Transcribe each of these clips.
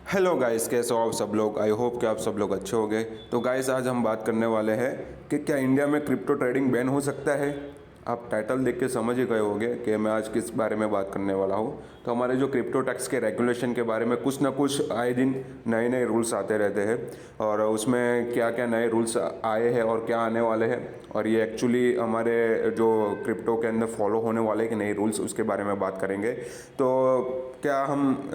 Hello guys, कैसे हो आप सब लोग। आई होप कि आप सब लोग अच्छे होंगे। तो गाइस, आज हम बात करने वाले हैं कि क्या इंडिया में क्रिप्टो ट्रेडिंग बैन हो सकता है। आप टाइटल देख के समझ ही गए होंगे कि मैं आज किस बारे में बात करने वाला हूँ। तो हमारे जो क्रिप्टो टैक्स के रेगुलेशन के बारे में कुछ ना कुछ आए दिन नए नए रूल्स आते रहते हैं, और उसमें क्या क्या नए रूल्स आए हैं और क्या आने वाले हैं, और ये एक्चुअली हमारे जो क्रिप्टो के अंदर फॉलो होने वाले कि नए रूल्स, उसके बारे में बात करेंगे। तो क्या हम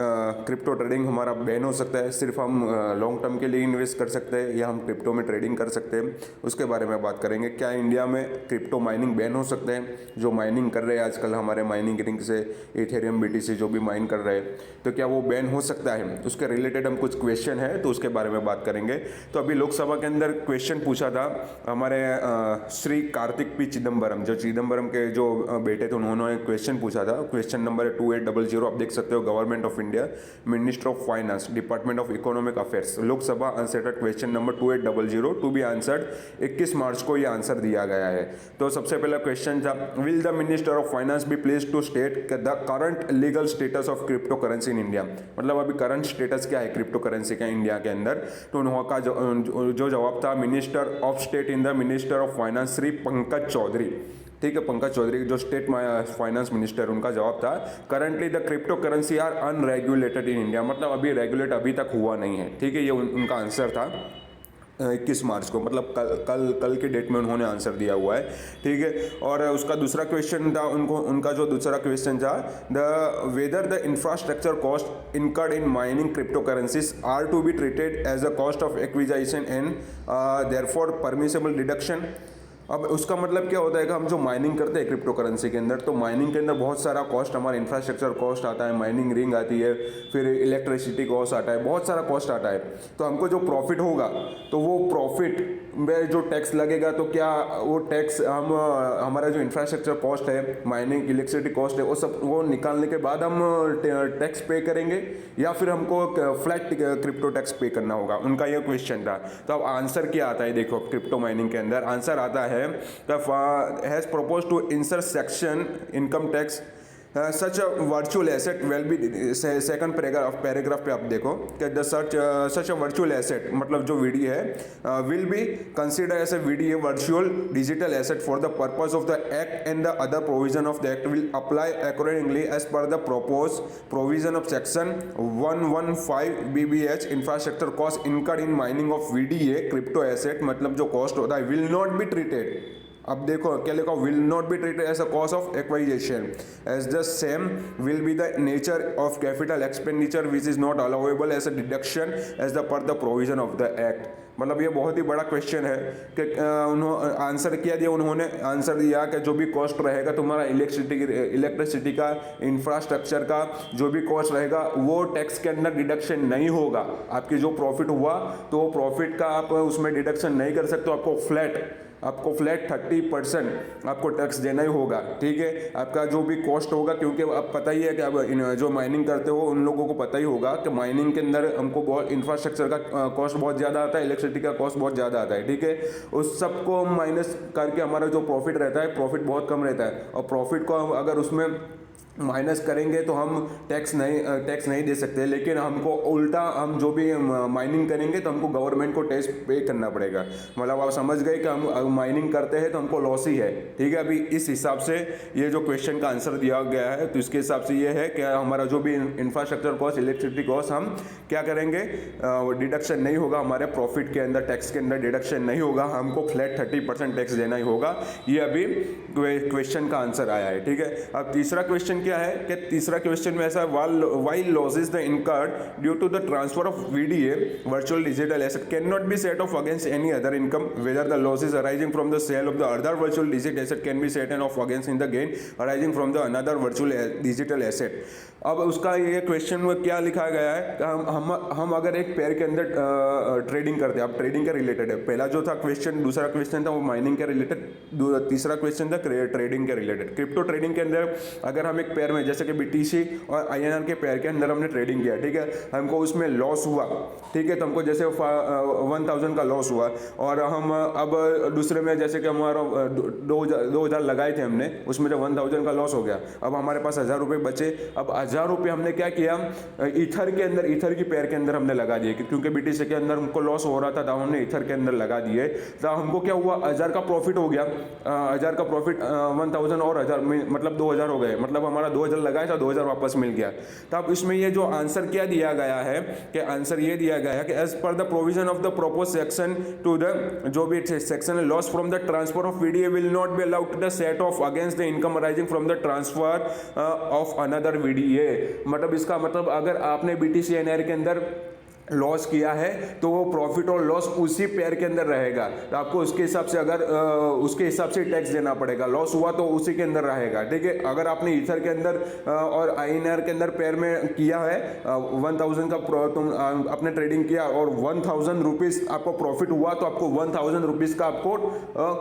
क्रिप्टो ट्रेडिंग हमारा बैन हो सकता है, सिर्फ हम लॉन्ग टर्म के लिए इन्वेस्ट कर सकते हैं या हम क्रिप्टो में ट्रेडिंग कर सकते हैं, उसके बारे में बात करेंगे। क्या इंडिया में क्रिप्टो माइनिंग बैन हो सकते हैं, जो माइनिंग कर रहे हैं आजकल हमारे माइनिंग रिंग से, इथेरियम बीटीसी जो भी माइन कर रहे हैं, तो क्या वो बैन हो सकता है। उसके रिलेटेड हम कुछ क्वेश्चन है तो उसके बारे में बात करेंगे। तो अभी लोकसभा के अंदर क्वेश्चन पूछा था हमारे श्री कार्तिक पी चिदम्बरम, जो चिदम्बरम के जो बेटे थे, उन्होंने क्वेश्चन पूछा था। क्वेश्चन नंबर 2800, आप देख सकते हो, government of India, minister of finance, department of economic affairs, Lok Sabha answered question number 2800 to be answered. 21 March को ये आंसर दिया गया है। तो सबसे पहला क्वेश्चन था, will the minister of finance be please to state the current legal status of crypto currency in India. मतलब अभी करंट स्टेटस क्या है क्रिप्टो करेंसी का इंडिया के अंदर। तो उनका जो जवाब था, minister of state in the minister of finance Shri Pankaj Chaudhary. ठीक है, पंकज चौधरी जो स्टेट फाइनेंस मिनिस्टर, उनका जवाब था, currently the crypto currency are unregulated in India. मतलब अभी रेगुलेट अभी तक हुआ नहीं है। ठीक है, ये उनका आंसर था 21 मार्च को, मतलब कल के डेट में उन्होंने आंसर दिया हुआ है। ठीक है, और उसका दूसरा क्वेश्चन था, उनका जो दूसरा क्वेश्चन था, the whether the infrastructure cost incurred in mining crypto currencies are to be treated as a cost of acquisition and therefore permissible deduction. अब उसका मतलब क्या होता है कि हम जो माइनिंग करते हैं क्रिप्टो करेंसी के अंदर, तो माइनिंग के अंदर बहुत सारा कॉस्ट, हमारा इंफ्रास्ट्रक्चर कॉस्ट आता है, माइनिंग रिंग आती है, फिर इलेक्ट्रिसिटी कॉस्ट आता है, बहुत सारा कॉस्ट आता है। तो हमको जो प्रॉफिट होगा, तो वो प्रॉफिट में जो टैक्स लगेगा, तो क्या वो टैक्स हम हमारा जो इंफ्रास्ट्रक्चर कॉस्ट है, माइनिंग इलेक्ट्रिसिटी कॉस्ट है, वो निकालने के बाद हम टैक्स पे करेंगे, या फिर हमको फ्लैट क्रिप्टो टैक्स पे करना होगा। उनका यह क्वेश्चन था। तो अब आंसर क्या आता है, देखो क्रिप्टो माइनिंग के अंदर आंसर आता है, has proposed to insert section income tax such a virtual asset will be, second paragraph पे आप देखो कि the such a virtual asset, मतलब जो वीडी है, will be consider as a VD virtual digital asset for the purpose of the act and the other provision of the act will apply accordingly as per the propose provision of section 115 BBH infrastructure cost incurred in mining of VDA crypto asset. मतलब जो cost होता है will not be treated, अब देखो क्या लिखा, will not be treated as a cost of acquisition as the same will be the nature of capital expenditure which is not allowable as a deduction as the per the provision of the act. मतलब ये बहुत ही बड़ा question है कि उन्होंने answer किया दिया, उन्होंने आंसर दिया कि जो भी कॉस्ट रहेगा तुम्हारा इलेक्ट्रिसिटी का, इंफ्रास्ट्रक्चर का, जो भी कॉस्ट रहेगा वो टैक्स के अंदर डिडक्शन नहीं होगा। आपकी जो प्रॉफिट हुआ तो वो प्रॉफिट का आप उसमें डिडक्शन नहीं कर सकते, आपको फ्लैट 30% आपको टैक्स देना ही होगा। ठीक है, आपका जो भी कॉस्ट होगा, क्योंकि अब पता ही है कि अब जो माइनिंग करते हो उन लोगों को पता ही होगा कि माइनिंग के अंदर हमको बहुत इंफ्रास्ट्रक्चर का कॉस्ट बहुत ज़्यादा आता है, इलेक्ट्रिसिटी का कॉस्ट बहुत ज़्यादा आता है। ठीक है, उस सबको माइनस करके हमारा जो प्रॉफिट रहता है, प्रॉफिट बहुत कम रहता है, और प्रॉफिट को हम अगर उसमें माइनस करेंगे तो हम टैक्स नहीं दे सकते। लेकिन हमको उल्टा, हम जो भी माइनिंग करेंगे तो हमको गवर्नमेंट को टैक्स पे करना पड़ेगा। मतलब आप समझ गए कि हम माइनिंग करते हैं तो हमको लॉस ही है। ठीक है, अभी इस हिसाब से ये जो क्वेश्चन का आंसर दिया गया है, तो इसके हिसाब से ये है कि हमारा जो भी इंफ्रास्ट्रक्चर कॉस्ट, इलेक्ट्रिसिटी कॉस्ट, हम क्या करेंगे, डिडक्शन नहीं होगा हमारे प्रॉफिट के अंदर, टैक्स के अंदर डिडक्शन नहीं होगा, हमको फ्लैट 30% टैक्स देना ही होगा। ये अभी क्वेश्चन का आंसर आया है। ठीक है, अब तीसरा क्वेश्चन क्या है कि तीसरा क्वेश्चन में ऐसा, while losses the incurred due to the transfer of VDA virtual digital asset cannot be set off against any other income, whether the losses arising from the sale of the other virtual digital asset can be set off against in the gain arising from the another virtual digital asset। अब उसका ये question में क्या लिखा गया है कि हम अगर एक पेयर के अंदर ट्रेडिंग करते हैं, अब ट्रेडिंग के रिलेटेड है। पहला जो था क्वेश्चन, दूसरा क्वेश्चन था वो माइनिंग के रिलेटेड, तीसरा क्वेश्चन था ट्रेडिंग के रिलेटेड। क्रिप्टो ट्रेडिंग के अंदर अगर हम एक पेयर में, जैसे कि BTC और INR के पेयर के अंदर हमने ट्रेडिंग किया, ठीक है, हमको उसमें लॉस हुआ, ठीक है, तो हमको जैसे 1000 का लॉस हुआ, और हम अब दूसरे में जैसे कि हमारा 2000 लगाए थे हमने, उसमें जब 1000 का लॉस हो गया, अब हमारे पास 1000 रुपये बचे। अब 1000 रुपये हमने क्या किया, ईथर के अंदर, ईथर की पेयर के अंदर हमने लगा दिए, क्योंकि BTC के अंदर हमको लॉस हो रहा था, तो हमने ईथर के अंदर लगा दिए। तो हमको क्या हुआ, 1000 का प्रॉफिट हो गया, 1000 का प्रॉफिट 1000 और 1000 मतलब 2000 हो गए, मतलब हमारा 2000 लगाया था, 2000 वापस मिल गया। तो अब इसमें ये जो आंसर क्या दिया गया है, कि आंसर ये दिया गया है कि as per the provision of the propose section to the, जो भी सेक्शन है, loss from the transfer of VDA will not be allowed to the set off against the income arising from the transfer of another VDA। मतलब इसका मतलब अगर आपने BTC NR के अंदर लॉस किया है तो वो प्रॉफिट और लॉस उसी पेयर के अंदर रहेगा, तो आपको उसके हिसाब से, अगर उसके हिसाब से टैक्स देना पड़ेगा। लॉस हुआ तो उसी के अंदर रहेगा, ठीक है। अगर आपने ईथर के अंदर और INR के अंदर पेयर में किया है, 1000 का तुम आपने ट्रेडिंग किया और 1000 रुपीज़ आपको प्रॉफिट हुआ, तो आपको 1000 रुपीज़ का आपको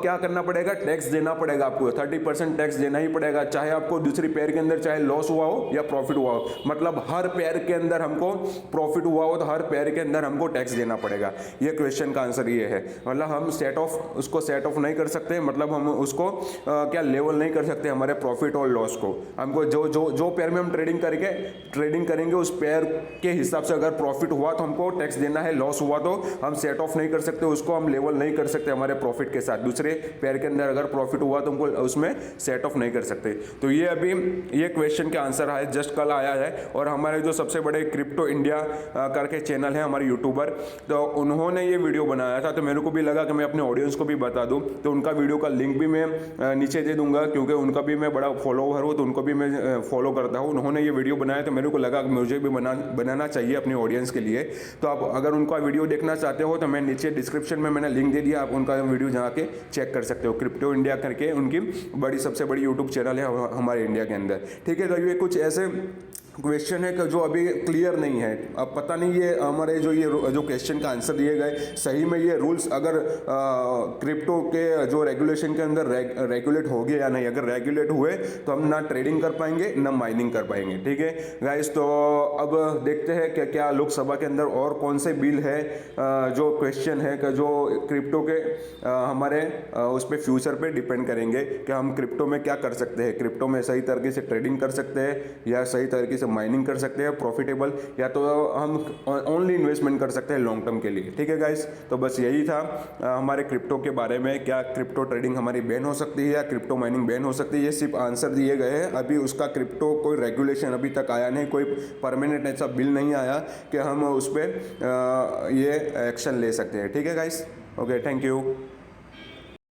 क्या करना पड़ेगा, टैक्स देना पड़ेगा, आपको 30% टैक्स देना ही पड़ेगा, चाहे आपको दूसरी पेयर के अंदर चाहे लॉस हुआ हो या प्रॉफिट हुआ हो। मतलब हर पेयर के अंदर हमको प्रॉफिट हुआ हो तो हर पेयर के अंदर हमको टैक्स देना पड़ेगा। ये क्वेश्चन का आंसर ये है। मतलब हम उसको सेट ऑफ नहीं कर सकते, मतलब हम उसको क्या लेवल नहीं कर सकते हमारे प्रॉफिट और लॉस को। हमको जो पेयर में हम ट्रेडिंग करेंगे उस पेयर के हिसाब से अगर प्रॉफिट हुआ तो हमको टैक्स देना है, लॉस हुआ तो हम सेट ऑफ नहीं कर सकते, उसको हम लेवल नहीं कर सकते हमारे प्रॉफिट के साथ। दूसरे पेयर के अंदर अगर प्रॉफिट हुआ तो हमको उसमें सेट ऑफ नहीं कर सकते। तो ये अभी ये क्वेश्चन का आंसर है, जस्ट कल आया है। और हमारे जो सबसे बड़े क्रिप्टो इंडिया करके चैनल है हमारे यूट्यूबर, तो उन्होंने ये वीडियो बनाया था, तो मेरे को भी लगा कि मैं अपने ऑडियंस को भी बता दूं, तो उनका वीडियो का लिंक भी मैं नीचे दे दूंगा, क्योंकि उनका भी मैं बड़ा फॉलोवर हूँ, तो उनको भी मैं फॉलो करता हूँ। उन्होंने ये वीडियो बनाया तो मेरे को लगा कि मुझे भी बनाना चाहिए अपने ऑडियंस के लिए। तो आप अगर उनका वीडियो देखना चाहते हो तो मैं नीचे डिस्क्रिप्शन में मैंने लिंक दे दिया, आप उनका वीडियो जाके चेक कर सकते हो। क्रिप्टो इंडिया करके उनकी सबसे बड़ी यूट्यूब चैनल है हमारे इंडिया के अंदर, ठीक है। तो ये कुछ ऐसे क्वेश्चन है कि जो अभी क्लियर नहीं है। अब पता नहीं ये हमारे जो क्वेश्चन का आंसर दिए गए, सही में ये रूल्स अगर क्रिप्टो के जो रेगुलेशन के अंदर रेगुलेट हो गए या नहीं। अगर रेगुलेट हुए तो हम ना ट्रेडिंग कर पाएंगे ना माइनिंग कर पाएंगे, ठीक है गाइस। तो अब देखते हैं कि क्या लोकसभा के अंदर और कौन से बिल है जो क्वेश्चन है कि जो क्रिप्टो के हमारे उस पर फ्यूचर पे डिपेंड करेंगे कि हम क्रिप्टो में क्या कर सकते हैं। क्रिप्टो में सही तरीके से ट्रेडिंग कर सकते हैं या सही तरीके से माइनिंग कर सकते हैं प्रॉफिटेबल, या तो हम ओनली इन्वेस्टमेंट कर सकते हैं लॉन्ग टर्म के लिए, ठीक है गाइस। तो बस यही था हमारे क्रिप्टो के बारे में। क्या क्रिप्टो ट्रेडिंग हमारी बैन हो सकती है या क्रिप्टो माइनिंग बैन हो सकती है, ये सिर्फ आंसर दिए गए हैं। अभी उसका क्रिप्टो कोई रेगुलेशन अभी तक आया नहीं, कोई परमानेंट ऐसा बिल नहीं आया कि हम उस पर ये एक्शन ले सकते हैं, ठीक है गाइस। Okay, thank you.